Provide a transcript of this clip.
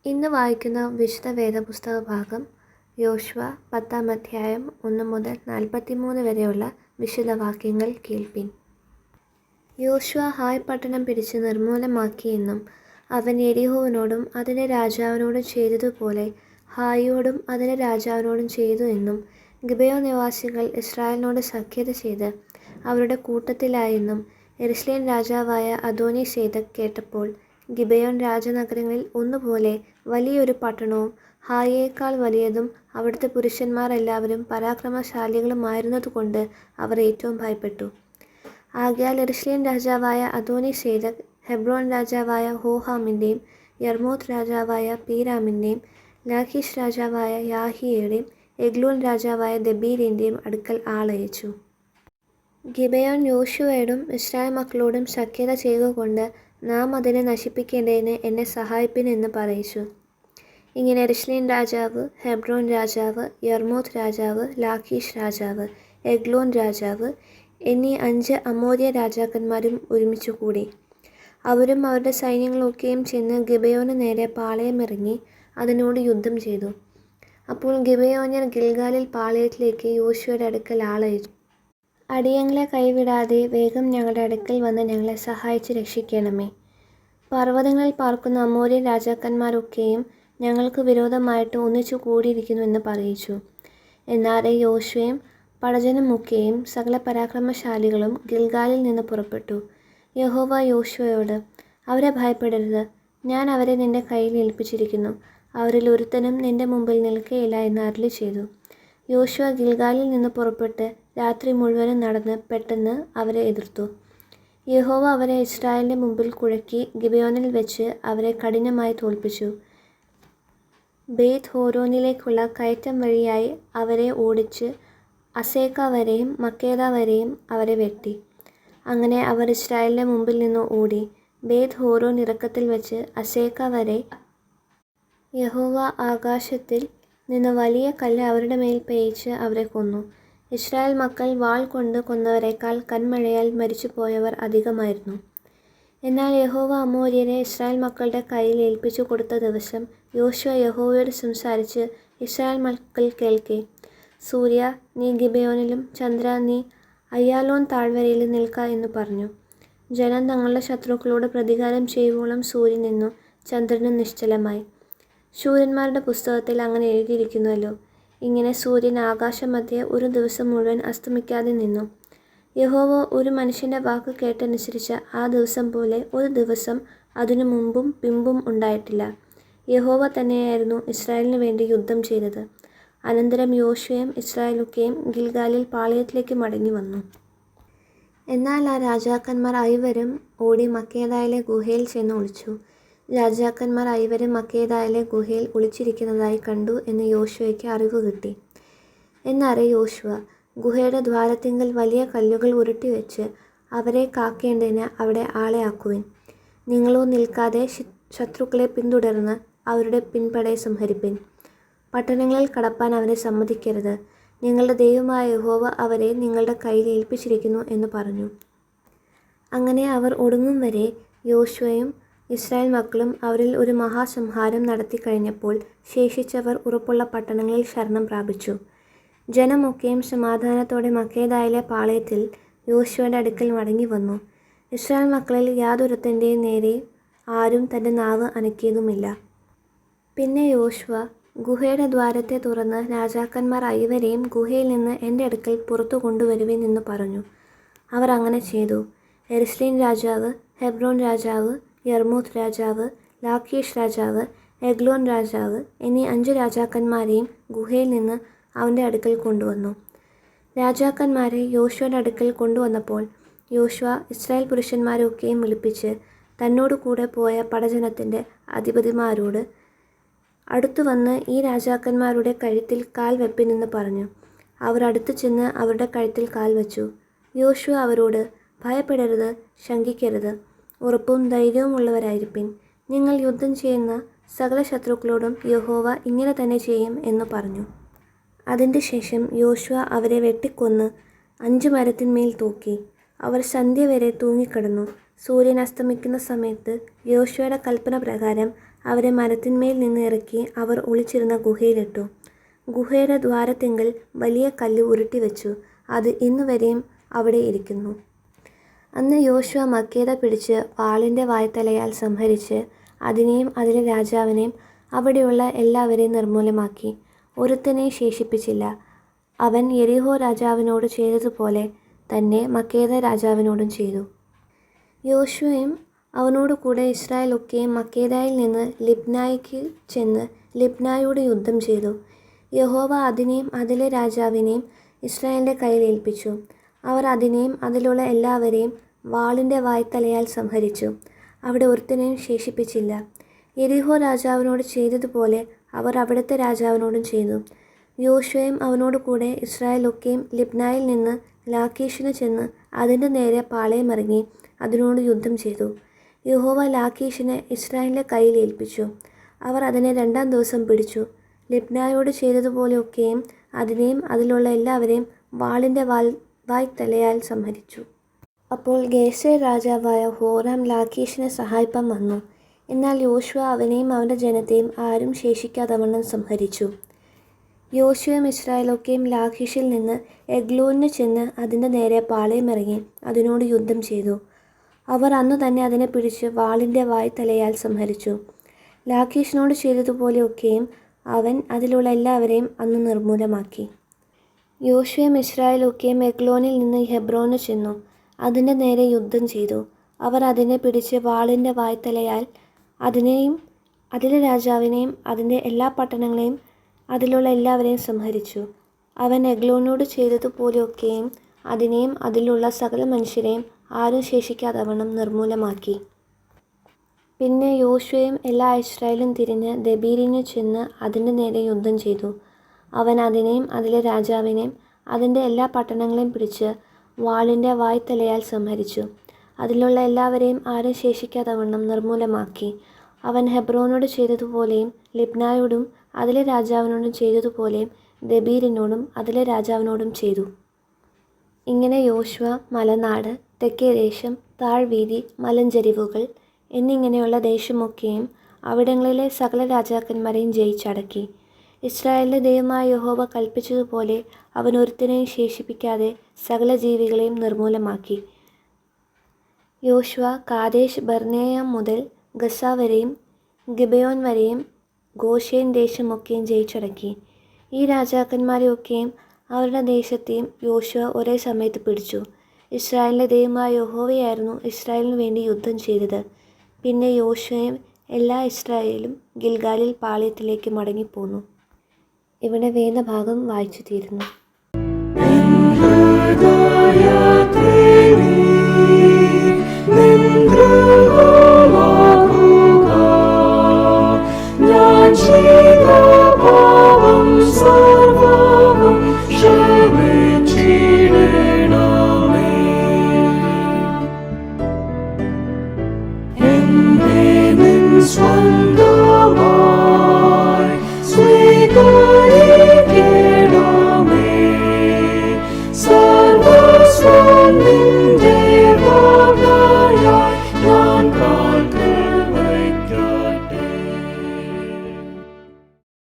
ഇന്ന് വായിക്കുന്ന വിശുദ്ധ വേദപുസ്തക ഭാഗം യോശുവ 10-ാം അധ്യായം 1 മുതൽ 43 വരെയുള്ള വിശുദ്ധ വാക്യങ്ങൾ കേൾപ്പിൻ. യോശുവ ഹായ് പട്ടണം പിടിച്ച് നിർമൂലമാക്കിയെന്നും അവൻ യെരിഹോവിനോടും അതിൻ്റെ രാജാവിനോടും ചെയ്തതുപോലെ ഹായിയോടും അതിൻ്റെ രാജാവിനോടും ചെയ്തു എന്നും ഗിബെയോൻ നിവാസികൾ ഇസ്രായേലിനോട് സഖ്യത ചെയ്ത് അവരുടെ കൂട്ടത്തിലായെന്നും യെരുശലേം രാജാവായ അദോനിസേദെക്ക് കേട്ടപ്പോൾ ഗിബെയോൻ രാജനഗരങ്ങളിൽ ഒന്നുപോലെ വലിയൊരു പട്ടണവും ഹായിയേക്കാൾ വലിയതും അവിടുത്തെ പുരുഷന്മാർ എല്ലാവരും പരാക്രമശാലികളുമായിരുന്നതുകൊണ്ട് അവർ ഏറ്റവും ഭയപ്പെട്ടു. ആകയാൽ യെരുശലേം രാജാവായ അദോനിസേദെക്ക് ഹെബ്രോൻ രാജാവായ ഹോഹാമിൻ്റെയും യർമൂത്ത് രാജാവായ പീരാമിൻ്റെയും ലാഖീഷ് രാജാവായ യാഹിയയുടെയും എഗ്ലോൻ രാജാവായ ദെബീരിൻ്റെയും അടുക്കൽ ആളയച്ചു. ഗിബെയോൻ യോശുവയോടും ഇസ്രായേൽ മക്കളോടും സഖ്യത ചെയ്തുകൊണ്ട് നാം അതിനെ നശിപ്പിക്കേണ്ടതിന് എന്നെ സഹായിപ്പിൻ എന്ന് പറയിച്ചു. ഇങ്ങനെ യെരുശലേം രാജാവ്, ഹെബ്രോൻ രാജാവ്, യർമൂത്ത് രാജാവ്, ലാഖീഷ് രാജാവ്, എഗ്ലോൻ രാജാവ് എന്നീ 5 അമോര്യ രാജാക്കന്മാരും ഒരുമിച്ചു കൂടി. അവരും അവരുടെ സൈന്യങ്ങളൊക്കെയും ചെന്ന് ഗിബെയോന് നേരെ പാളയമിറങ്ങി അതിനോട് യുദ്ധം ചെയ്തു. അപ്പോൾ ഗിബെയോന്യർ ഗിൽഗാലിൽ പാളയത്തിലേക്ക് യോശുവയുടെ അടുക്കൽ ആളയച്ചു. അടിയങ്ങളെ കൈവിടാതെ വേഗം ഞങ്ങളുടെ അടുക്കൽ വന്ന് ഞങ്ങളെ സഹായിച്ച് രക്ഷിക്കണമേ. പർവ്വതങ്ങളിൽ പാർക്കുന്ന അമോര്യൻ രാജാക്കന്മാരൊക്കെയും ഞങ്ങൾക്ക് വിരോധമായിട്ട് ഒന്നിച്ചു കൂടിയിരിക്കുന്നു എന്ന് പറയിച്ചു. എന്നാറെ യോശുവയും പടജ്ജനമൊക്കെയും സകല പരാക്രമശാലികളും ഗിൽഗാലിൽ നിന്ന് പുറപ്പെട്ടു. യഹോവ യോശുവയോട്, അവരെ ഭയപ്പെടരുത്, ഞാൻ അവരെ നിന്റെ കയ്യിൽ ഏൽപ്പിച്ചിരിക്കുന്നു, അവരിൽ ഒരുത്തനും നിന്റെ മുമ്പിൽ നിൽക്കുകയില്ല എന്ന് അരുളി ചെയ്തു. യോശുവ ഗിൽഗാലിൽ നിന്ന് പുറപ്പെട്ട് രാത്രി മുഴുവനും നടന്ന് പെട്ടെന്ന് അവരെ എതിർത്തു. യഹോവ അവരെ ഇസ്രായേലിൻ്റെ മുമ്പിൽ കുഴക്കി ഗിബെയോനിൽ വെച്ച് അവരെ കഠിനമായി തോൽപ്പിച്ചു. ബേത്ത് ഹോരോനിലേക്കുള്ള കയറ്റം വഴിയായി അവരെ ഓടിച്ച് അസേക്ക വരെയും മക്കേദ വരെയും അവരെ വെട്ടി. അങ്ങനെ അവർ ഇസ്രായേലിൻ്റെ മുമ്പിൽ നിന്ന് ഓടി ബേത്ത് ഹോരോൻ ഇറക്കത്തിൽ വെച്ച് അസേക്ക വരെ യഹോവ ആകാശത്തിൽ നിന്ന് വലിയ കല്ല് അവരുടെ മേൽ പേയിച്ച് അവരെ കൊന്നു. ഇസ്രായേൽ മക്കൾ വാൾ കൊണ്ട് കൊന്നവരെക്കാൾ കന്മഴയാൽ മരിച്ചുപോയവർ അധികമായിരുന്നു. എന്നാൽ യഹോവ അമോര്യരെ ഇസ്രായേൽ മക്കളുടെ കയ്യിൽ ഏൽപ്പിച്ചു കൊടുത്ത ദിവസം യോശുവ യഹോവയോട് സംസാരിച്ച് ഇസ്രായേൽ മക്കൾ കേൾക്കെ, സൂര്യ, നീ ഗിബെയോനിലും ചന്ദ്ര, നീ അയ്യാലോൻ താഴ്വരയിലും നിൽക്ക എന്ന് പറഞ്ഞു. ജനം തങ്ങളുടെ ശത്രുക്കളോട് പ്രതികാരം ചെയ്യുവോളം സൂര്യൻ നിന്നു, ചന്ദ്രനും നിശ്ചലമായി. ശൂരന്മാരുടെ പുസ്തകത്തിൽ അങ്ങനെ എഴുതിയിരിക്കുന്നുവല്ലോ. ഇങ്ങനെ സൂര്യൻ ആകാശമധ്യേ ഒരു ദിവസം മുഴുവൻ അസ്തമിക്കാതെ നിന്നു. യഹോവ ഒരു മനുഷ്യൻ്റെ വാക്ക് കേട്ടനുസരിച്ച ആ ദിവസം പോലെ ഒരു ദിവസം അതിനു മുമ്പും പിമ്പും ഉണ്ടായിട്ടില്ല. യഹോവ തന്നെയായിരുന്നു ഇസ്രായേലിന് വേണ്ടി യുദ്ധം ചെയ്തത്. അനന്തരം യോശുവയും ഇസ്രായേലൊക്കെയും ഗിൽഗാലിൽ പാളയത്തിലേക്ക് മടങ്ങി വന്നു. എന്നാൽ ആ രാജാക്കന്മാർ ഐവരും ഓടി മക്കേദായിലെ ഗുഹയിൽ ചെന്ന് ഒളിച്ചു. രാജാക്കന്മാർ ഐവരും മക്കേദായിലെ ഗുഹയിൽ ഒളിച്ചിരിക്കുന്നതായി കണ്ടു എന്ന് യോശുവയ്ക്ക് അറിവ് കിട്ടി. എന്നറിയ യോശുവ ഗുഹയുടെ ദ്വാരത്തിങ്കൽ വലിയ കല്ലുകൾ ഉരുട്ടിവെച്ച് അവരെ കാക്കേണ്ടതിന് അവിടെ ആളെ ആക്കുവിൻ. നിങ്ങളോ നിൽക്കാതെ ശത്രുക്കളെ പിന്തുടർന്ന് അവരുടെ പിൻപടയെ സംഹരിപ്പിൻ. പട്ടണങ്ങളിൽ കടപ്പാൻ അവരെ സമ്മതിക്കരുത്. നിങ്ങളുടെ ദൈവമായ യഹോവ അവരെ നിങ്ങളുടെ കയ്യിൽ ഏൽപ്പിച്ചിരിക്കുന്നു എന്ന് പറഞ്ഞു. അങ്ങനെ അവർ ഒടുങ്ങും വരെ യോശുവയും ഇസ്രായേൽ മക്കളും അവരിൽ ഒരു മഹാസംഹാരം നടത്തി കഴിഞ്ഞപ്പോൾ ശേഷിച്ചവർ ഉറപ്പുള്ള പട്ടണങ്ങളിൽ ശരണം പ്രാപിച്ചു. ജനമൊക്കെയും സമാധാനത്തോടെ മക്കേദായിലെ പാളയത്തിൽ യോശുവയുടെ അടുക്കൽ മടങ്ങി വന്നു. ഇസ്രായേൽ മക്കളിൽ യാതൊരുത്തൻ്റെയും നേരെ ആരും തൻ്റെ നാവ് അനക്കിയതുമില്ല. പിന്നെ യോശുവ ഗുഹയുടെ ദ്വാരത്തെ തുറന്ന് രാജാക്കന്മാർ ഐവരെയും ഗുഹയിൽ നിന്ന് എൻ്റെ അടുക്കൽ പുറത്തു കൊണ്ടുവരുവിൻ എന്ന് പറഞ്ഞു. അവർ അങ്ങനെ ചെയ്തു. യെരുശലേം രാജാവ്, ഹെബ്രോൻ രാജാവ്, യർമൂത്ത് രാജാവ്, ലാഖീഷ് രാജാവ്, എഗ്ലോൻ രാജാവ് എന്നീ 5 രാജാക്കന്മാരെയും ഗുഹയിൽ നിന്ന് അവൻ്റെ അടുക്കൽ കൊണ്ടുവന്നു. രാജാക്കന്മാരെ യോശുവയുടെ അടുക്കൽ കൊണ്ടുവന്നപ്പോൾ യോശുവ ഇസ്രായേൽ പുരുഷന്മാരെയൊക്കെയും വിളിപ്പിച്ച് തന്നോട് കൂടെ പോയ പടജനത്തിൻ്റെ അധിപതിമാരോട് അടുത്തു വന്ന് ഈ രാജാക്കന്മാരുടെ കഴുത്തിൽ കാൽ വെപ്പിനെന്ന് പറഞ്ഞു. അവർ അടുത്തു ചെന്ന് അവരുടെ കഴുത്തിൽ കാൽ വച്ചു. യോശുവ അവരോട്, ഭയപ്പെടരുത്, ശങ്കിക്കരുത്, ഉറപ്പും ധൈര്യവും ഉള്ളവരായിരിപ്പിൻ. നിങ്ങൾ യുദ്ധം ചെയ്യുന്ന സകല ശത്രുക്കളോടും യഹോവ ഇങ്ങനെ തന്നെ ചെയ്യും എന്ന് പറഞ്ഞു. അതിൻ്റെ ശേഷം യോശുവ അവരെ വെട്ടിക്കൊന്ന് 5 മരത്തിന്മേൽ തൂക്കി. അവർ സന്ധ്യ വരെ തൂങ്ങിക്കിടന്നു. സൂര്യൻ അസ്തമിക്കുന്ന സമയത്ത് യോശുവയുടെ കൽപ്പന പ്രകാരം അവരെ മരത്തിന്മേൽ നിന്ന് ഇറക്കി അവർ ഒളിച്ചിരുന്ന ഗുഹയിലിട്ടു. ഗുഹയുടെ ദ്വാരത്തിങ്കൽ വലിയ കല്ല് ഉരുട്ടിവെച്ചു. അത് ഇന്നുവരെയും അവിടെ ഇരിക്കുന്നു. അന്ന് യോശുവ മക്കേദ പിടിച്ച് വാളിൻ്റെ വായ്ത്തലയാൽ സംഹരിച്ച് അതിനെയും അതിലെ രാജാവിനെയും അവിടെയുള്ള എല്ലാവരെയും നിർമൂലമാക്കി. ഒരുത്തനെയും ശേഷിപ്പിച്ചില്ല. അവൻ യെരിഹോ രാജാവിനോട് ചെയ്തതുപോലെ തന്നെ മക്കേദ രാജാവിനോടും ചെയ്തു. യോശുവയും അവനോട് കൂടെ ഇസ്രായേൽ ഒക്കെയും മക്കേദയിൽ നിന്ന് ലിബ്നായ്ക്ക് ചെന്ന് ലിബ്നായോട് യുദ്ധം ചെയ്തു. യഹോവ അതിനെയും അതിലെ രാജാവിനെയും ഇസ്രായേലിൻ്റെ കയ്യിൽ ഏൽപ്പിച്ചു. അവർ അതിനെയും അതിലുള്ള എല്ലാവരെയും വാളിൻ്റെ വായ്ത്തലയാൽ സംഹരിച്ചു. അവിടെ ഒരുത്തനെയും ശേഷിപ്പിച്ചില്ല. യെരിഹോ രാജാവിനോട് ചെയ്തതുപോലെ അവർ അവിടുത്തെ രാജാവിനോടും ചെയ്തു. യോശുവയും അവനോട് കൂടെ ഇസ്രായേൽ ഒക്കെയും ലിബ്നായിൽ നിന്ന് ലാക്കീഷിന് ചെന്ന് അതിൻ്റെ നേരെ പാളയമിറങ്ങി അതിനോട് യുദ്ധം ചെയ്തു. യഹോവ ലാക്കീഷിനെ ഇസ്രായേലിൻ്റെ കയ്യിൽ ഏൽപ്പിച്ചു. അവർ അതിനെ 2-ാം ദിവസം പിടിച്ചു. ലിബ്നായോട് ചെയ്തതുപോലെയൊക്കെയും അതിനെയും അതിലുള്ള എല്ലാവരെയും വാളിൻ്റെ വായ്ത്തലയാൽ സംഹരിച്ചു. അപ്പോൾ ഗേസർ രാജാവായ ഹോറാം ലാക്കീഷിനെ സഹായിപ്പാൻ വന്നു. എന്നാൽ യോശുവ അവനെയും അവൻ്റെ ജനത്തെയും ആരും ശേഷിക്കാതവണ്ണം സംഹരിച്ചു. യോശുവയും ഇസ്രായേലൊക്കെയും ലാഖീഷിൽ നിന്ന് എഗ്ലോനിന് ചെന്ന് അതിൻ്റെ നേരെ പാളയമിറങ്ങി അതിനോട് യുദ്ധം ചെയ്തു. അവർ അന്നു തന്നെ അതിനെ പിടിച്ച് വാളിൻ്റെ വായ്ത്തലയാൽ സംഹരിച്ചു. ലാഖീഷിനോട് ചെയ്തതുപോലെയൊക്കെയും അവൻ അതിലുള്ള എല്ലാവരെയും അന്ന് നിർമൂലമാക്കി. യോശുവയും ഇസ്രായേലൊക്കെയും എഗ്ലോനിൽ നിന്ന് ഹെബ്രോന് ചെന്നു അതിൻ്റെ നേരെ യുദ്ധം ചെയ്തു. അവർ അതിനെ പിടിച്ച് വാളിൻ്റെ വായ്ത്തലയാൽ അതിനെയും അതിലെ രാജാവിനെയും അതിൻ്റെ എല്ലാ പട്ടണങ്ങളെയും അതിലുള്ള എല്ലാവരെയും സംഹരിച്ചു. അവൻ എഗ്ലോനോട് ചെയ്തതുപോലെയൊക്കെയും അതിനെയും അതിലുള്ള സകല മനുഷ്യരെയും ആരും ശേഷിക്കാതവണ്ണം നിർമൂലമാക്കി. പിന്നെ യോശുവയും എല്ലാ ഇസ്രായേലും തിരിഞ്ഞ് ദെബീരിന് ചെന്ന് അതിൻ്റെ നേരെ യുദ്ധം ചെയ്തു. അവൻ അതിനെയും അതിലെ രാജാവിനെയും അതിൻ്റെ എല്ലാ പട്ടണങ്ങളെയും പിടിച്ച് വാളിൻ്റെ വായ്ത്തലയാൽ സംഹരിച്ചു. അതിലുള്ള എല്ലാവരെയും ആരും ശേഷിക്കാതവണ്ണം നിർമൂലമാക്കി. അവൻ ഹെബ്രോനോട് ചെയ്തതുപോലെയും ലിബ്നായോടും അതിലെ രാജാവിനോടും ചെയ്തതുപോലെയും ദെബീരിനോടും അതിലെ രാജാവിനോടും ചെയ്തു. ഇങ്ങനെ യോശുവ മലനാട്, തെക്കേ ദേശം, താഴ്വീതി, മലഞ്ചരിവുകൾ എന്നിങ്ങനെയുള്ള ദേശമൊക്കെയും അവിടങ്ങളിലെ സകല രാജാക്കന്മാരെയും ജയിച്ചടക്കി. ഇസ്രായേലിൻ്റെ ദൈവമായ യഹോവ കൽപ്പിച്ചതുപോലെ അവൻ ഒരുത്തനെയും ശേഷിപ്പിക്കാതെ സകല ജീവികളെയും നിർമൂലമാക്കി. യോശുവ കാദേശ് ബർന്നേയ മുതൽ ഗസ വരെയും ഗിബയോൻ വരെയും ഗോശേൻ ദേശമൊക്കെയും ജയിച്ചടക്കി. ഈ രാജാക്കന്മാരെയൊക്കെയും അവരുടെ ദേശത്തെയും യോശുവ ഒരേ സമയത്ത് പിടിച്ചു. ഇസ്രായേലിൻ്റെ ദൈവമായ യഹോവയായിരുന്നു ഇസ്രായേലിനു വേണ്ടി യുദ്ധം ചെയ്തത്. പിന്നെ യോശുവയും എല്ലാ ഇസ്രായേലും ഗിൽഗാലിൽ പാളയത്തിലേക്ക് മടങ്ങിപ്പോന്നു. ഇവിടെ വേദഭാഗം വായിച്ചു തീരുന്നു.